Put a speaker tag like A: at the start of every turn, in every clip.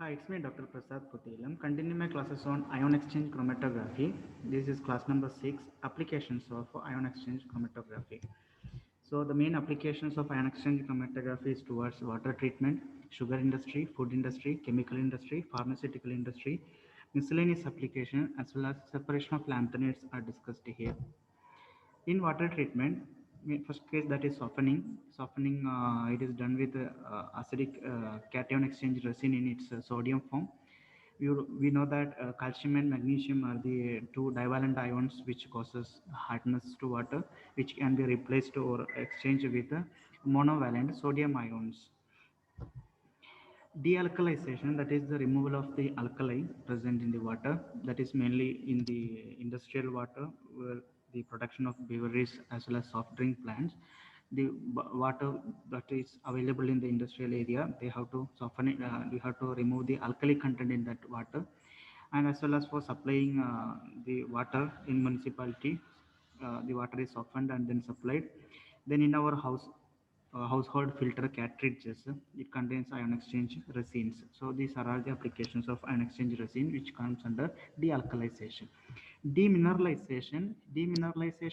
A: Hi, it's me Dr. Prasad Putil. I'm continuing my classes on ion exchange chromatography. This is class number 6, applications of ion exchange chromatography. So the main applications of ion exchange chromatography is towards water treatment, sugar industry, food industry, chemical industry, pharmaceutical industry. Miscellaneous application as well as separation of lanthanides are discussed here. In water treatment, first case that is softening. Softening, it is done with acidic cation exchange resin in its sodium form. We know that calcium and magnesium are the two divalent ions which causes hardness to water, which can be replaced or exchanged with monovalent sodium ions. Dealkalization, that is the removal of the alkali present in the water, that is mainly in the industrial water where the production of beverages as well as soft drink plants. The water that is available in the industrial area, they have to soften it, we have to remove the alkali content in that water. And as well as for supplying the water in municipality, the water is softened and then supplied. Then in our household filter cartridges, it contains ion exchange resins. So these are all the applications of ion exchange resin which comes under dealkalization. Demineralization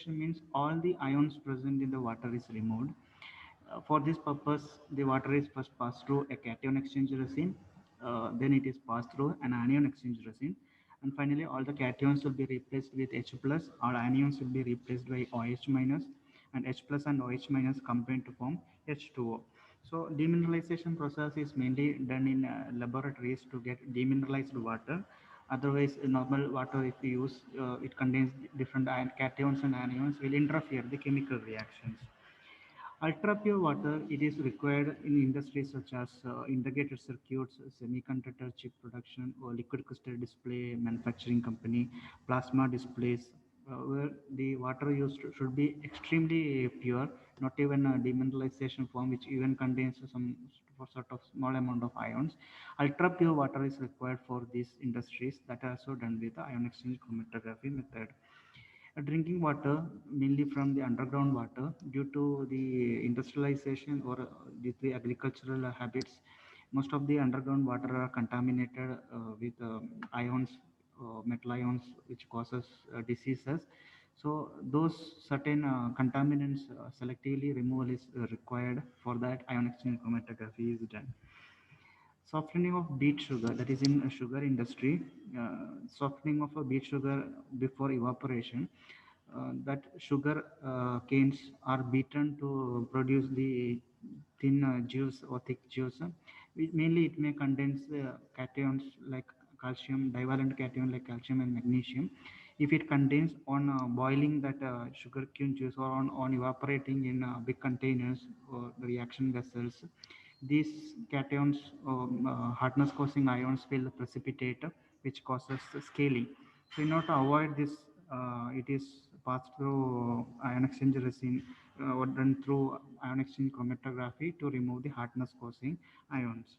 A: means all the ions present in the water is removed. For this purpose, the water is first passed through a cation exchange resin, then it is passed through an anion exchange resin, and finally all the cations will be replaced with H plus, all anions will be replaced by OH minus, and H plus and OH minus combine to form H2O. So demineralization process is mainly done in laboratories to get demineralized water. Otherwise, normal water if you use, it contains different cations and anions will interfere the chemical reactions. Ultra pure water, it is required in industries such as integrated circuits, semiconductor chip production, or liquid crystal display manufacturing company, plasma displays, where the water used should be extremely pure, not even a demineralization form, which even contains some sort of small amount of ions. Ultra pure water is required for these industries that are also done with the ion exchange chromatography method. Drinking water, mainly from the underground water, due to the industrialization or due to the agricultural habits, most of the underground water are contaminated with ions, metal ions, which causes diseases. So those certain contaminants selectively removal is required. For that, ion exchange chromatography is done. Softening of beet sugar, that is in sugar industry. Softening of a beet sugar before evaporation, that sugar canes are beaten to produce the thin juice or thick juice. Mainly it may contains cations like calcium, divalent cation like calcium and magnesium. If it contains on boiling that sugar cane juice, or on evaporating in big containers or the reaction vessels, these cations, hardness causing ions will precipitate, which causes scaling. So in order to avoid this, it is passed through ion exchange resin, or done through ion exchange chromatography to remove the hardness causing ions.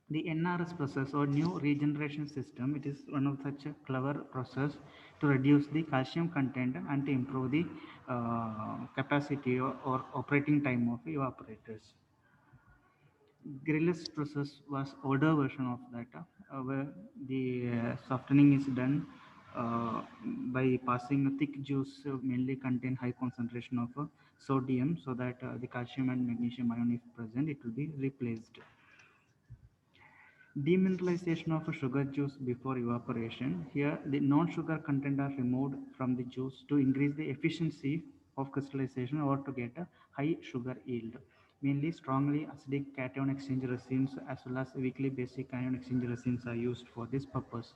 A: The NRS process, or new regeneration system, it is one of such a clever process to reduce the calcium content and to improve the capacity or operating time of evaporators. Grillus process was older version of that, where the softening is done by passing a thick juice, mainly contain high concentration of sodium, so that the calcium and magnesium ion if present, it will be replaced. Demineralization of a sugar juice before evaporation. Here, the non-sugar content are removed from the juice to increase the efficiency of crystallization or to get a high sugar yield. Mainly strongly acidic cation exchange resins as well as weakly basic ion exchange resins are used for this purpose.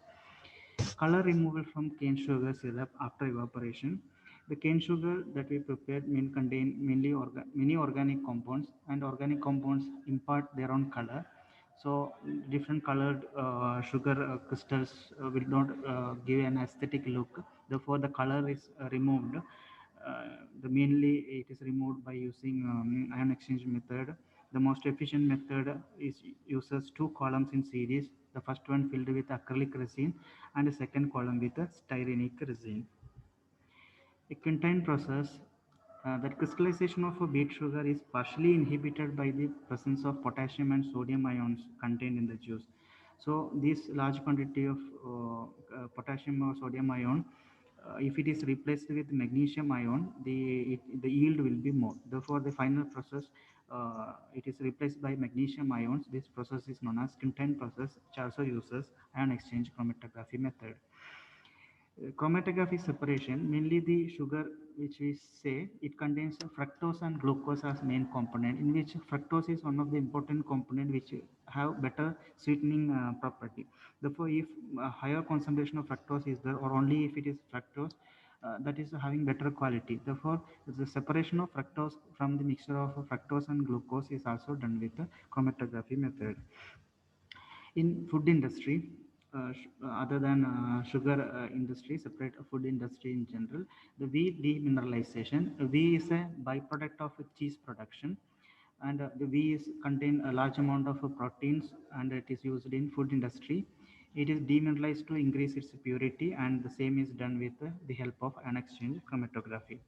A: Color removal from cane sugar syrup after evaporation. The cane sugar that we prepared contain mainly many organic compounds, and organic compounds impart their own color. So different colored sugar crystals will not give an aesthetic look. Therefore, the color is removed. The mainly it is removed by using ion exchange method. The most efficient method is uses two columns in series. The first one filled with acrylic resin, and the second column with a styrenic resin. A quintine process, that crystallization of a beet sugar is partially inhibited by the presence of potassium and sodium ions contained in the juice. So this large quantity of potassium or sodium ion, if it is replaced with magnesium ion, the yield will be more. Therefore, the final process, it is replaced by magnesium ions. This process is known as Quinton process, which also uses ion exchange chromatography method. Chromatography separation, mainly the sugar which we say, it contains fructose and glucose as main component, in which fructose is one of the important component which have better sweetening property. Therefore, if higher concentration of fructose is there, or only if it is fructose, that is having better quality. Therefore, the separation of fructose from the mixture of fructose and glucose is also done with the chromatography method. In food industry, other than sugar industry, separate food industry in general, the wheat demineralization. Wheat is a byproduct of cheese production, and the wheat is contain a large amount of proteins, and it is used in food industry. It is demineralized to increase its purity, and the same is done with the help of ion exchange chromatography.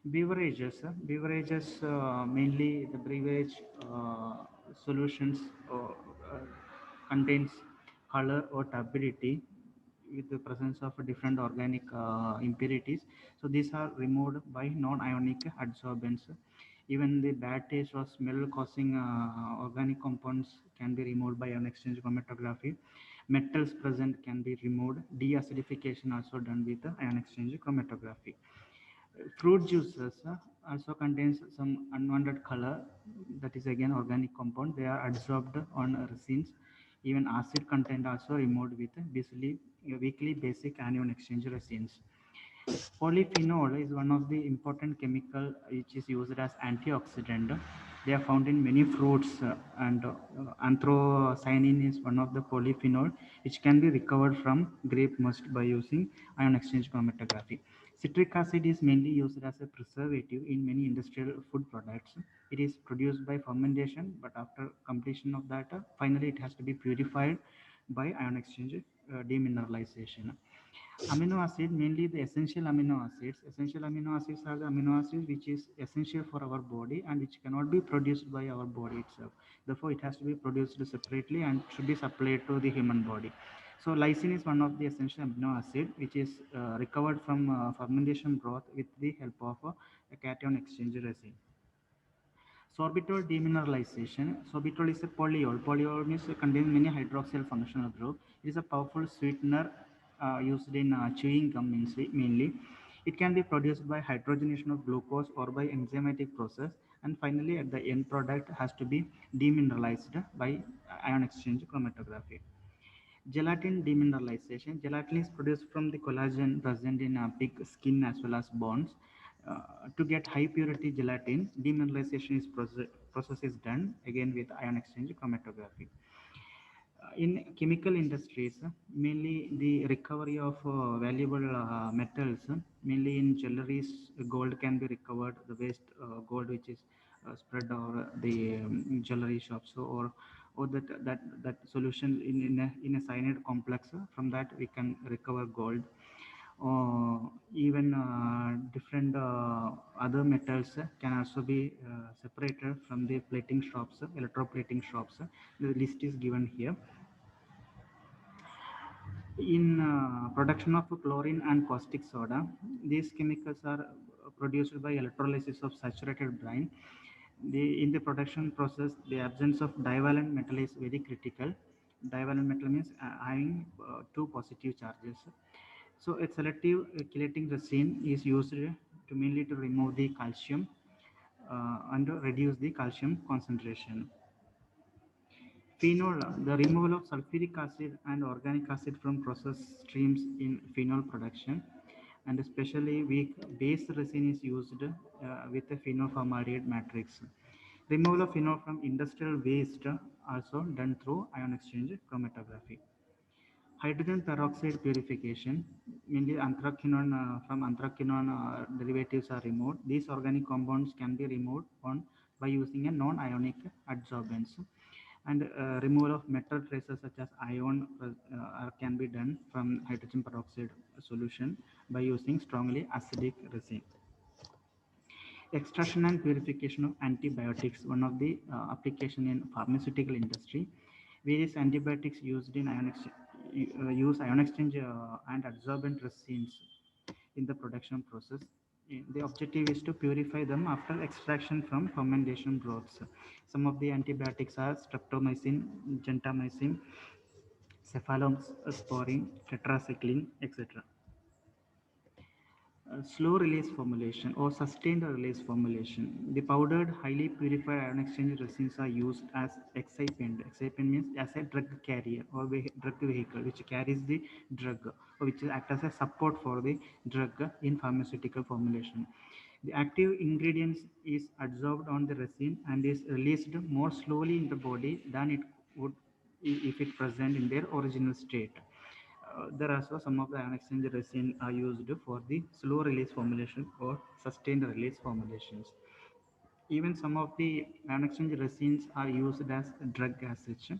A: Beverages, mainly the beverage solutions contains color or turbidity with the presence of different organic impurities. So these are removed by non-ionic adsorbents. Even the bad taste or smell causing organic compounds can be removed by ion exchange chromatography. Metals present can be removed. Deacidification also done with the ion exchange chromatography. Fruit juices also contains some unwanted color, that is again organic compound. They are adsorbed on resins. Even acid content also removed with weakly basic anion exchange resins. Polyphenol is one of the important chemical which is used as antioxidant. They are found in many fruits, and anthocyanin is one of the polyphenol which can be recovered from grape must by using ion exchange chromatography. Citric acid is mainly used as a preservative in many industrial food products. It is produced by fermentation, but after completion of that, finally it has to be purified by ion exchange demineralization. Amino acid, mainly the essential amino acids. Essential amino acids are the amino acids which is essential for our body and which cannot be produced by our body itself. Therefore, it has to be produced separately and should be supplied to the human body. So, lysine is one of the essential amino acid which is recovered from fermentation broth with the help of a cation exchange resin. Sorbitol demineralization. Sorbitol is a polyol. Polyol means it contains many hydroxyl functional group. It is a powerful sweetener used in chewing gum mainly. It can be produced by hydrogenation of glucose or by enzymatic process. And finally, at the end product has to be demineralized by ion exchange chromatography. Gelatin demineralization. Gelatin is produced from the collagen present in pig skin as well as bones. To get high purity gelatin, demineralization process is done again with ion exchange chromatography. In chemical industries, mainly the recovery of valuable metals, mainly in jewelries, gold can be recovered, the waste gold which is spread over the jewelry shops, or that solution in a cyanide complex, from that we can recover gold. Even different other metals can also be separated from the plating shops, electroplating shops. The list is given here. In production of chlorine and caustic soda, these chemicals are produced by electrolysis of saturated brine. In the production process, the absence of divalent metal is very critical. Divalent metal means having two positive charges. So a selective chelating resin is used to mainly to remove the calcium and reduce the calcium concentration. Phenol, the removal of sulfuric acid and organic acid from process streams in phenol production, and especially weak base resin is used with the phenol formaldehyde matrix. Removal of phenol from industrial waste also done through ion exchange chromatography. Hydrogen peroxide purification, mainly from anthraquinone derivatives are removed. These organic compounds can be removed by using a non-ionic adsorbents. And removal of metal traces such as ion can be done from hydrogen peroxide solution by using strongly acidic resin. Extraction and purification of antibiotics, one of the application in pharmaceutical industry. Various antibiotics used in use ion exchange and adsorbent resins in the production process. The objective is to purify them after extraction from fermentation broths. Some of the antibiotics are streptomycin, gentamicin, cephalosporin, tetracycline, etc. Slow release formulation or sustained release formulation. The powdered, highly purified ion exchange resins are used as excipient. Excipient means as a drug carrier or drug vehicle which carries the drug or which acts as a support for the drug in pharmaceutical formulation. The active ingredients is adsorbed on the resin and is released more slowly in the body than it would if it present in their original state. There are also some of the ion exchange resin are used for the slow release formulation or sustained release formulations. Even some of the ion exchange resins are used as a drug as such.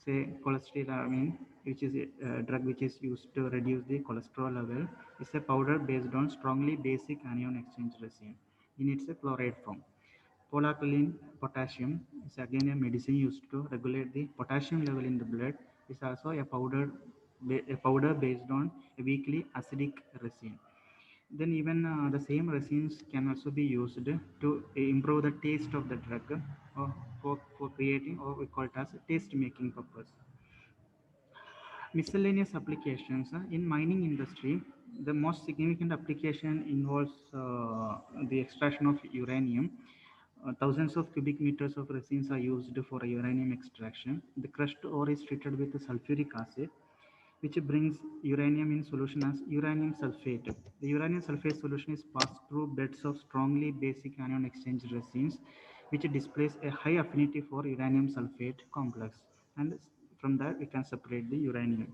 A: Say cholestyramine, which is a drug which is used to reduce the cholesterol level, is a powder based on strongly basic anion exchange resin in its chloride form. Polaclin potassium is again a medicine used to regulate the potassium level in the blood. It's also a powder based on a weakly acidic resin. Then even the same resins can also be used to improve the taste of the drug or for creating or we call it as taste making purpose. Miscellaneous applications in mining industry, the most significant application involves the extraction of uranium. Thousands of cubic meters of resins are used for uranium extraction. The crushed ore is treated with sulfuric acid, which brings uranium in solution as uranium sulfate. The uranium sulfate solution is passed through beds of strongly basic anion exchange resins, which displays a high affinity for uranium sulfate complex. And from that, we can separate the uranium.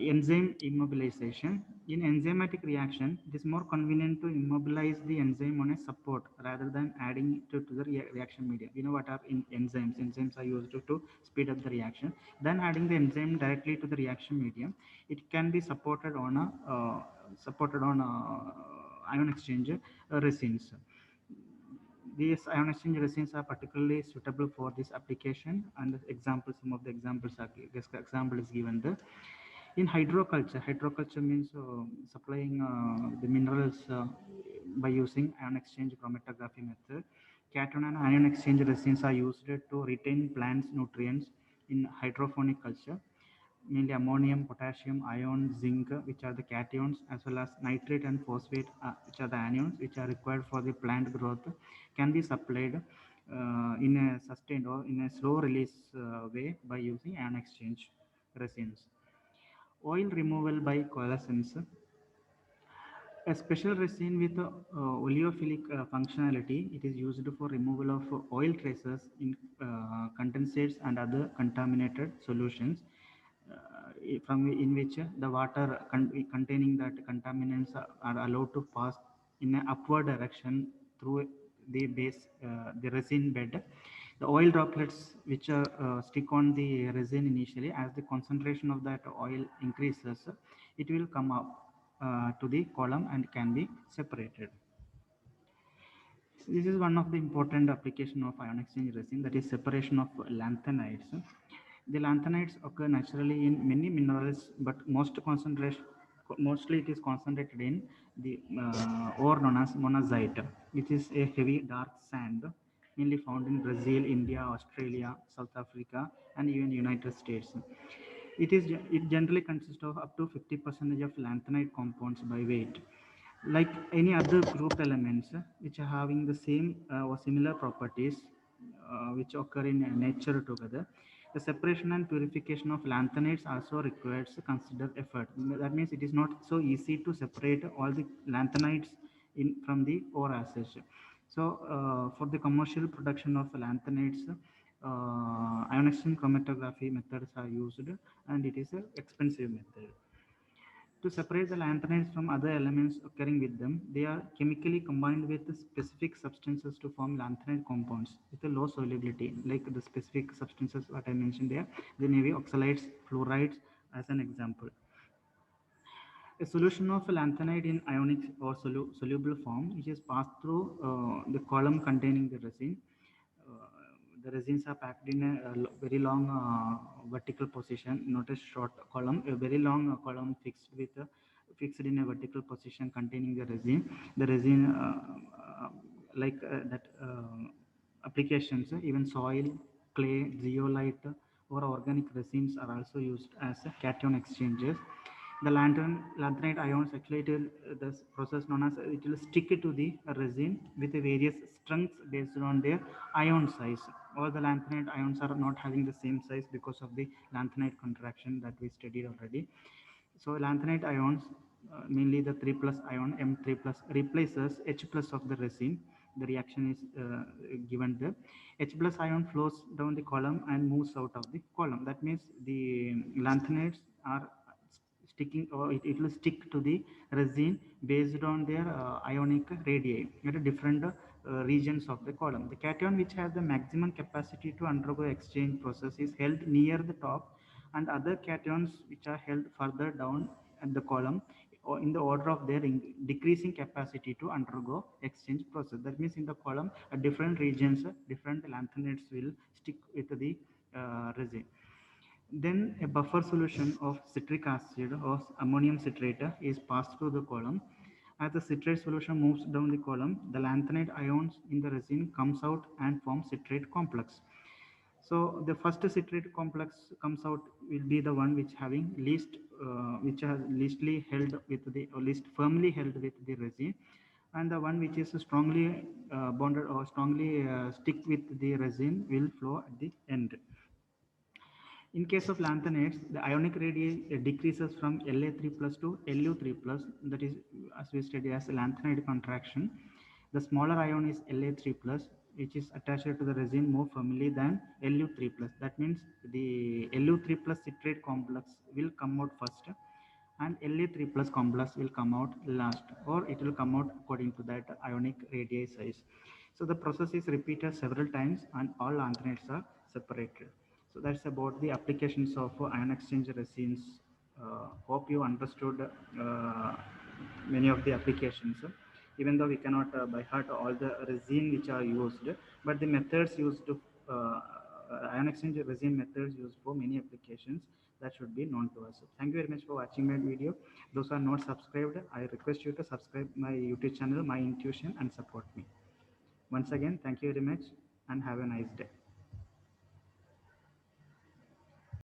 A: Enzyme immobilization. In enzymatic reaction, it is more convenient to immobilize the enzyme on a support rather than adding it to the reaction medium. You know what are enzymes? Enzymes are used to speed up the reaction. Then adding the enzyme directly to the reaction medium, it can be supported on ion exchange resins. These ion exchange resins are particularly suitable for this application, and examples, some of the examples are example is given there. In hydroculture, hydroculture means supplying the minerals by using ion exchange chromatography method. Cation and anion exchange resins are used to retain plants nutrients in hydroponic culture, mainly ammonium, potassium, iron, zinc, which are the cations, as well as nitrate and phosphate, which are the anions, which are required for the plant growth, can be supplied in a sustained or in a slow release way by using ion exchange resins. Oil removal by coalescence. A special resin with oleophilic functionality. It is used for removal of oil traces in condensates and other contaminated solutions, from in which the water containing that contaminants are allowed to pass in an upward direction through the base, the resin bed. The oil droplets which stick on the resin initially, as the concentration of that oil increases, it will come up to the column and can be separated. This is one of the important application of ion exchange resin, that is separation of lanthanides. The lanthanides occur naturally in many minerals, but mostly it is concentrated in the ore known as monazite, which is a heavy dark sand mainly found in Brazil, India, Australia, South Africa, and even United States. It generally consists of up to 50% of lanthanide compounds by weight. Like any other group elements which are having the same or similar properties which occur in nature together, the separation and purification of lanthanides also requires consider effort. That means it is not so easy to separate all the lanthanides in from the ore as such. So for the commercial production of lanthanides, ion exchange chromatography methods are used, and it is an expensive method. To separate the lanthanides from other elements occurring with them, they are chemically combined with specific substances to form lanthanide compounds with a low solubility, like the specific substances what I mentioned there. They may be oxalates, fluorides, as an example. A solution of lanthanide in ionic or soluble form, which is passed through the column containing the resin. Uh, The resins are packed in a very long vertical position, not a short column, a very long column fixed in a vertical position containing the resin. The resin, that applications, even soil, clay, zeolite, or organic resins are also used as cation exchanges. The lanthanide ions actually the process known as it will stick to the resin with various strengths based on their ion size. All the lanthanide ions are not having the same size because of the lanthanide contraction that we studied already. So lanthanide ions, mainly the 3 plus ion M3 plus replaces H plus of the resin. The reaction is given there. H plus ion flows down the column and moves out of the column. That means the lanthanides are sticking, or it will stick to the resin based on their ionic radii at different regions of the column. The cation which has the maximum capacity to undergo exchange process is held near the top, and other cations which are held further down at the column or in the order of their decreasing capacity to undergo exchange process. That means in the column at different regions different lanthanides will stick with the resin. Then a buffer solution of citric acid or ammonium citrate is passed through the column. As the citrate solution moves down the column, the lanthanide ions in the resin comes out and forms citrate complex. So the first citrate complex comes out will be the one which having which has leastly held with the, or least firmly held with the resin, and the one which is strongly bonded or strongly stick with the resin will flow at the end. In case of lanthanides, the ionic radii decreases from La3 plus to Lu3 plus, that is as we study as lanthanide contraction. The smaller ion is La3 plus, which is attached to the resin more firmly than Lu3 plus. That means the Lu3 plus citrate complex will come out first and La3 plus complex will come out last, or it will come out according to that ionic radii size. So the process is repeated several times and all lanthanides are separated. So that's about the applications of ion exchange resins. Hope you understood many of the applications. Even though we cannot by heart all the resin which are used, but the methods used to ion exchange resin methods used for many applications that should be known to us. Thank you very much for watching my video. Those who are not subscribed, I request you to subscribe my YouTube channel, My Intuition, and support me. Once again, thank you very much and have a nice day.